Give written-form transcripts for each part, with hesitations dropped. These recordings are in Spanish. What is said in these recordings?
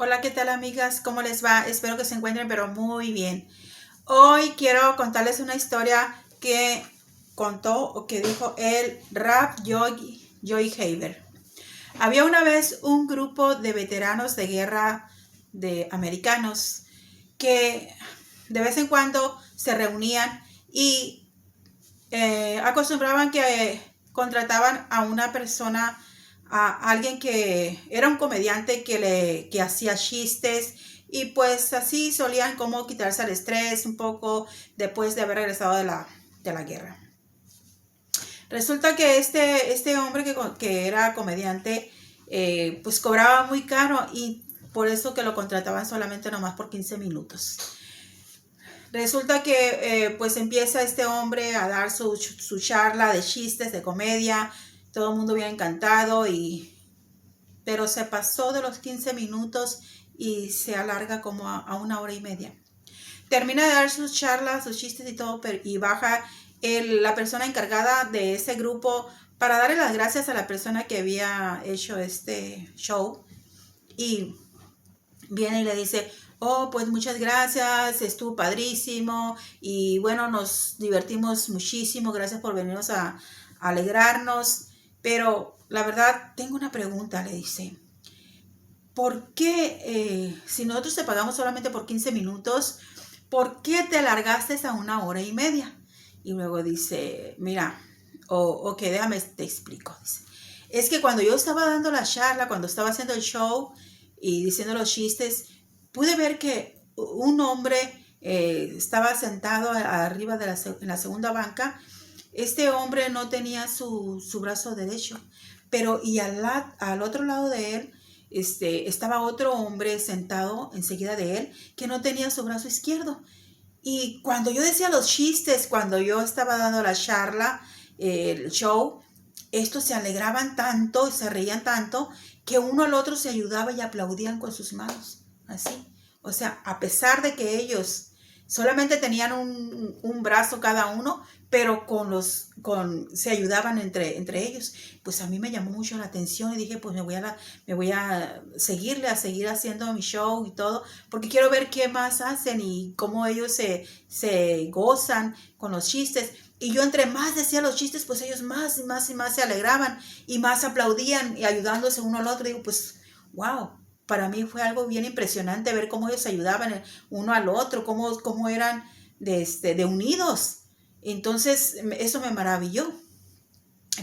Hola, ¿qué tal amigas? ¿Cómo les va? Espero que se encuentren pero muy bien. Hoy quiero contarles una historia que contó o que dijo el Rap Joy Haber. Había una vez un grupo de veteranos de guerra de americanos que de vez en cuando se reunían y acostumbraban que contrataban a una persona, a alguien que era un comediante que hacía chistes y pues así solían como quitarse el estrés un poco después de haber regresado de la guerra. Resulta que este hombre que era comediante pues cobraba muy caro y por eso que lo contrataban solamente nomás por 15 minutos. Resulta que pues empieza este hombre a dar su charla de chistes, de comedia, todo el mundo bien encantado, pero se pasó de los 15 minutos y se alarga como a 1 hora y media. Termina de dar sus charlas, sus chistes y todo, y baja la persona encargada de ese grupo para darle las gracias a la persona que había hecho este show y viene y le dice: oh, pues muchas gracias, estuvo padrísimo y bueno, nos divertimos muchísimo, gracias por venirnos a alegrarnos, pero la verdad tengo una pregunta, le dice. ¿Por qué, si nosotros te pagamos solamente por 15 minutos, por qué te alargaste a 1 hora y media? Y luego dice: mira, ok, déjame te explico. Dice, es que cuando yo estaba dando la charla, cuando estaba haciendo el show y diciendo los chistes, pude ver que un hombre estaba sentado arriba en la segunda banca. Este hombre no tenía su brazo derecho, pero y al otro lado de él estaba otro hombre sentado enseguida de él que no tenía su brazo izquierdo. Y cuando yo decía los chistes, cuando yo estaba dando la charla, el show, estos se alegraban tanto y se reían tanto que uno al otro se ayudaba y aplaudían con sus manos, así. O sea, a pesar de que ellos solamente tenían un brazo cada uno, pero se ayudaban entre ellos. Pues a mí me llamó mucho la atención y dije, pues me voy a seguir haciendo mi show y todo, porque quiero ver qué más hacen y cómo ellos se gozan con los chistes. Y yo entre más decía los chistes, pues ellos más y más y más se alegraban y más aplaudían y ayudándose uno al otro. Digo, pues, wow, para mí fue algo bien impresionante ver cómo ellos se ayudaban uno al otro, cómo eran de unidos. Entonces, eso me maravilló.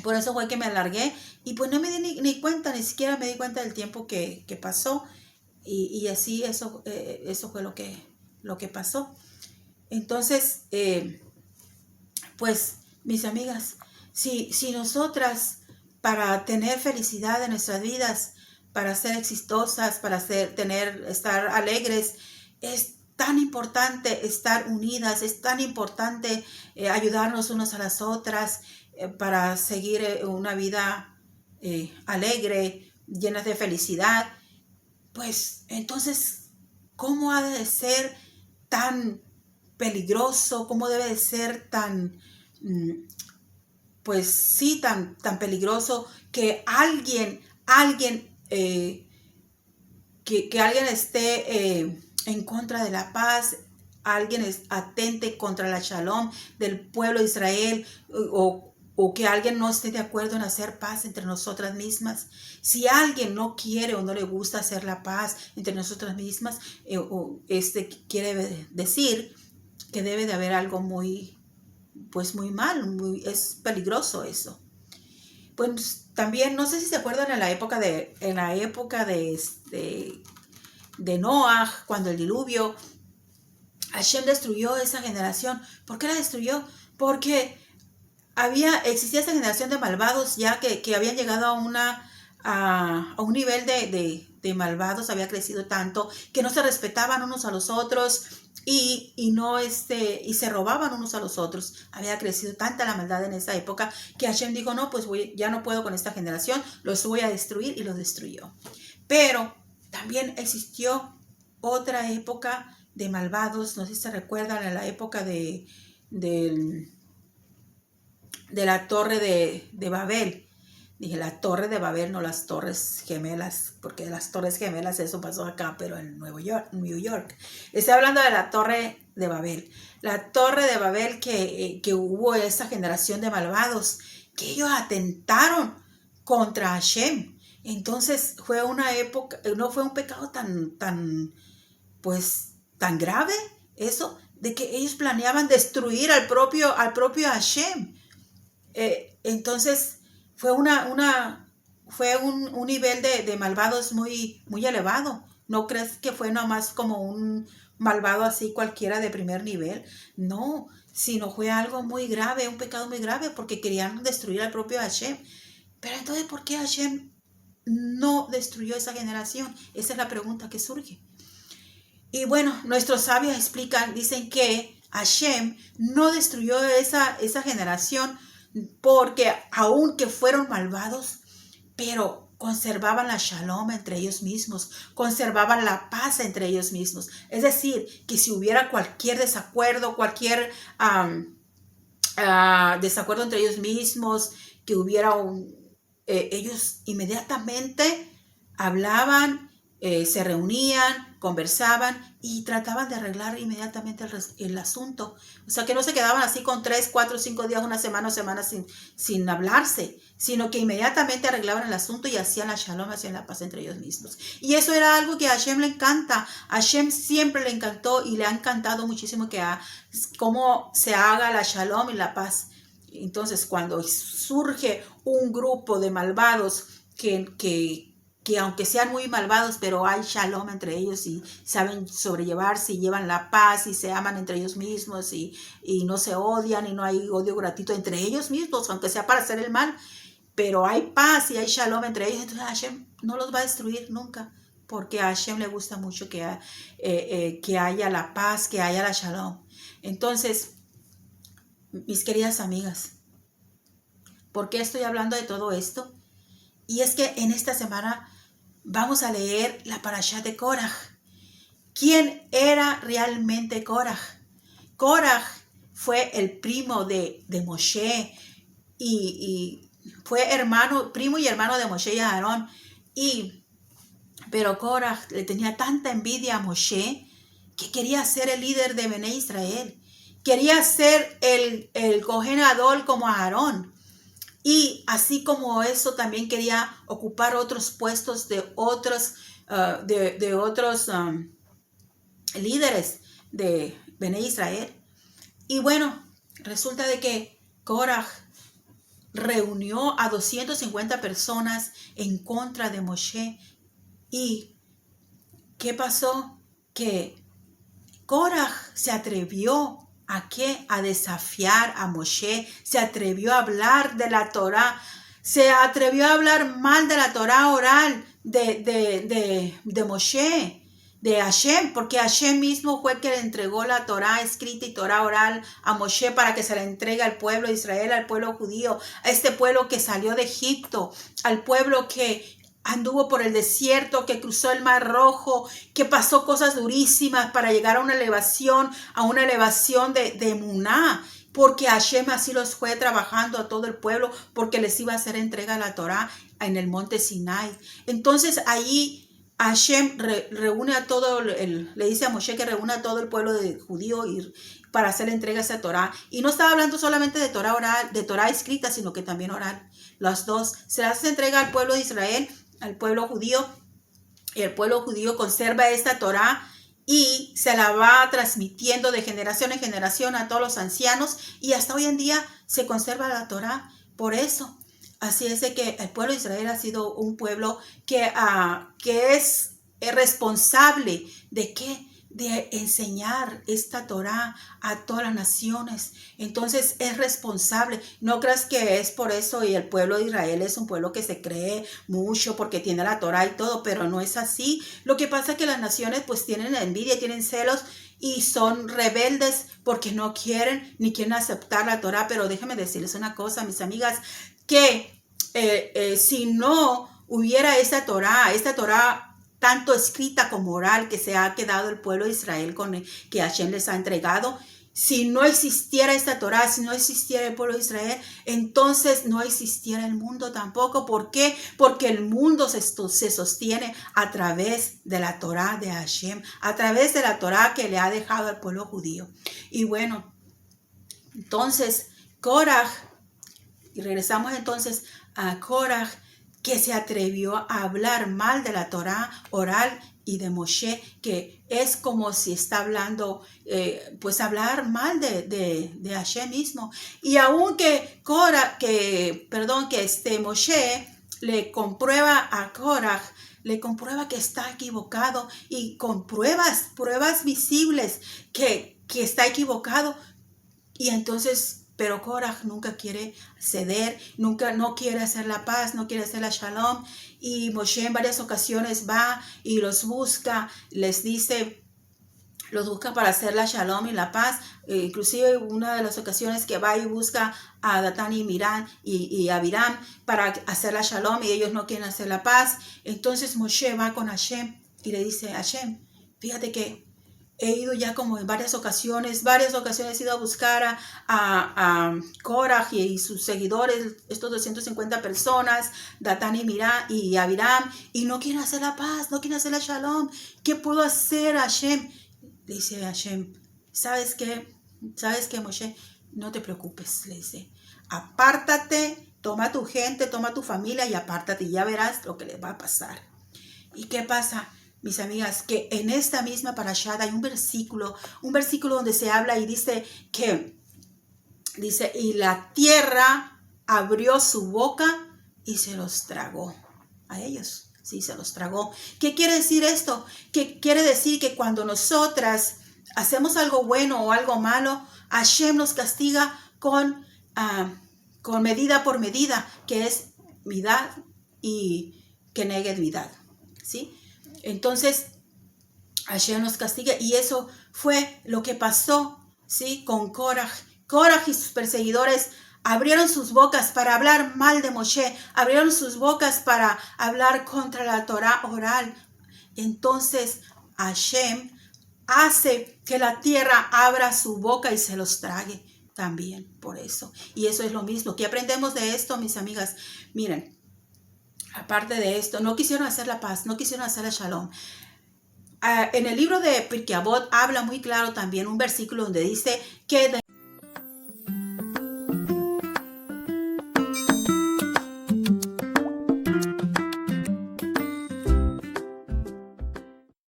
Por eso fue que me alargué y pues no me di ni cuenta, ni siquiera me di cuenta del tiempo que pasó. Y así eso fue lo que pasó. Entonces, pues, mis amigas, si nosotras, para tener felicidad en nuestras vidas, para ser exitosas, para estar alegres, es tan importante estar unidas, es tan importante ayudarnos unos a las otras para seguir una vida alegre, llena de felicidad. Pues entonces, ¿cómo ha de ser tan peligroso? ¿Cómo debe de ser tan, mm, pues sí, tan peligroso que que alguien esté en contra de la paz, alguien atente contra la shalom del pueblo de Israel, o que alguien no esté de acuerdo en hacer paz entre nosotras mismas? Si alguien no quiere o no le gusta hacer la paz entre nosotras mismas, quiere decir que debe de haber algo pues muy mal, es peligroso eso. Pues también, no sé si se acuerdan en la época de Noah, cuando el diluvio, Hashem destruyó esa generación. ¿Por qué la destruyó? Porque existía esa generación de malvados ya que habían llegado a un nivel de malvados, había crecido tanto que no se respetaban unos a los otros y se robaban unos a los otros. Había crecido tanta la maldad en esa época que Hashem dijo: no, pues ya no puedo con esta generación, los voy a destruir, y los destruyó. Pero también existió otra época de malvados, no sé si se recuerdan, en la época de la torre de Babel, Dije la torre de Babel, no las torres gemelas, porque las torres gemelas eso pasó acá, pero en New York. Estoy hablando de la torre de Babel. La torre de Babel que hubo esa generación de malvados, que ellos atentaron contra Hashem. Entonces fue una época, no fue un pecado pues, tan grave eso, de que ellos planeaban destruir al propio Hashem. Entonces fue fue un nivel de malvados muy elevado. ¿No crees que fue nomás como un malvado así cualquiera de primer nivel? No, sino fue algo muy grave, un pecado muy grave, porque querían destruir al propio Hashem. Pero entonces, ¿por qué Hashem no destruyó esa generación? Esa es la pregunta que surge. Y bueno, nuestros sabios explican, dicen que Hashem no destruyó esa generación porque aunque fueron malvados, pero conservaban la shalom entre ellos mismos, conservaban la paz entre ellos mismos. Es decir, que si hubiera cualquier desacuerdo, cualquier desacuerdo entre ellos mismos, que hubiera ellos inmediatamente hablaban, se reunían, conversaban y trataban de arreglar inmediatamente el asunto. O sea, que no se quedaban así con 3, 4, 5 días, una semana o semanas sin hablarse, sino que inmediatamente arreglaban el asunto y hacían la shalom, hacían la paz entre ellos mismos. Y eso era algo que a Hashem le encanta. A Hashem siempre le encantó y le ha encantado muchísimo cómo se haga la shalom y la paz. Entonces, cuando surge un grupo de malvados que aunque sean muy malvados, pero hay shalom entre ellos y saben sobrellevarse y llevan la paz y se aman entre ellos mismos y no se odian y no hay odio gratuito entre ellos mismos, aunque sea para hacer el mal, pero hay paz y hay shalom entre ellos. Entonces Hashem no los va a destruir nunca, porque a Hashem le gusta mucho que haya la paz, que haya la shalom. Entonces, mis queridas amigas, ¿por qué estoy hablando de todo esto? Y es que en esta semana vamos a leer la parashá de Koraj. ¿Quién era realmente Koraj? Koraj fue el primo de Moshe y fue primo y hermano de Moshe y Aarón. Pero Koraj le tenía tanta envidia a Moshe que quería ser el líder de Bené Israel. Quería ser el Cohen Gadol como Aarón. Y así como eso, también quería ocupar otros puestos de otros líderes de Bené Israel. Y bueno, resulta de que Koraj reunió a 250 personas en contra de Moshe. ¿Y qué pasó? Que Koraj se atrevió a desafiar a Moshe, se atrevió a hablar de la Torá, se atrevió a hablar mal de la Torá oral de Moshe, de Hashem, porque Hashem mismo fue el que le entregó la Torá escrita y Torá oral a Moshe para que se la entregue al pueblo de Israel, al pueblo judío, a este pueblo que salió de Egipto, al pueblo que anduvo por el desierto, que cruzó el Mar Rojo, que pasó cosas durísimas para llegar a una elevación de emuná, porque Hashem así los fue trabajando a todo el pueblo, porque les iba a hacer entrega a la Torá en el monte Sinai. Entonces ahí Hashem reúne a le dice a Moshe que reúne a todo el pueblo de judío para hacer la entrega a esa Torá. Y no estaba hablando solamente de Torá oral, de Torá escrita, sino que también oral. Las dos. Se hace entrega al pueblo de Israel, al pueblo judío, y el pueblo judío conserva esta Torá y se la va transmitiendo de generación en generación a todos los ancianos, y hasta hoy en día se conserva la Torá. Por eso, así es de que el pueblo de Israel ha sido un pueblo que es responsable de ¿qué? De enseñar esta Torá a todas las naciones. Entonces es responsable. No creas que es por eso y el pueblo de Israel es un pueblo que se cree mucho porque tiene la Torá y todo, pero no es así. Lo que pasa es que las naciones pues tienen envidia, tienen celos y son rebeldes porque no quieren ni quieren aceptar la Torá. Pero déjenme decirles una cosa, mis amigas, que si no hubiera esta Torá tanto escrita como oral que se ha quedado el pueblo de Israel que Hashem les ha entregado, si no existiera esta Torá, si no existiera el pueblo de Israel, entonces no existiera el mundo tampoco. ¿Por qué? Porque el mundo se sostiene a través de la Torá de Hashem, a través de la Torá que le ha dejado al pueblo judío. Y bueno, entonces Koraj, y regresamos entonces a Koraj, que se atrevió a hablar mal de la Torá oral y de Moshe, que es como si está hablando, pues hablar mal de Hashem mismo. Y aunque Moshe le comprueba a Koraj, le comprueba que está equivocado y con pruebas visibles que está equivocado. Y entonces, pero Koraj nunca quiere ceder, no quiere hacer la paz, no quiere hacer la shalom. Y Moshe en varias ocasiones va y los busca, les dice, los busca para hacer la shalom y la paz. Inclusive una de las ocasiones que va y busca a Datán y Abiram y Abiram para hacer la shalom y ellos no quieren hacer la paz. Entonces Moshe va con Hashem y le dice, Hashem, fíjate que he ido ya como en varias ocasiones he ido a buscar a Koraj y sus seguidores, estos 250 personas, Datán y Abiram, y no quieren hacer la paz, no quieren hacer la shalom. ¿Qué puedo hacer, Hashem? Le dice Hashem, ¿sabes qué, Moshe? No te preocupes, le dice, apártate, toma tu gente, toma tu familia y apártate y ya verás lo que le va a pasar. ¿Y qué pasa? Mis amigas, que en esta misma parashá hay un versículo donde se habla y dice, y la tierra abrió su boca y se los tragó a ellos. Sí, se los tragó. ¿Qué quiere decir esto? Que quiere decir que cuando nosotras hacemos algo bueno o algo malo, Hashem nos castiga con medida por medida, que es midad y keneged midad, ¿sí? Entonces, Hashem nos castiga y eso fue lo que pasó, ¿sí? Con Koraj. Koraj y sus perseguidores abrieron sus bocas para hablar mal de Moshe, abrieron sus bocas para hablar contra la Torá oral. Entonces, Hashem hace que la tierra abra su boca y se los trague también por eso. Y eso es lo mismo. ¿Qué aprendemos de esto, mis amigas? Miren, aparte de esto, no quisieron hacer la paz, no quisieron hacer la shalom. En el libro de Pirkei Avot habla muy claro también un versículo donde dice que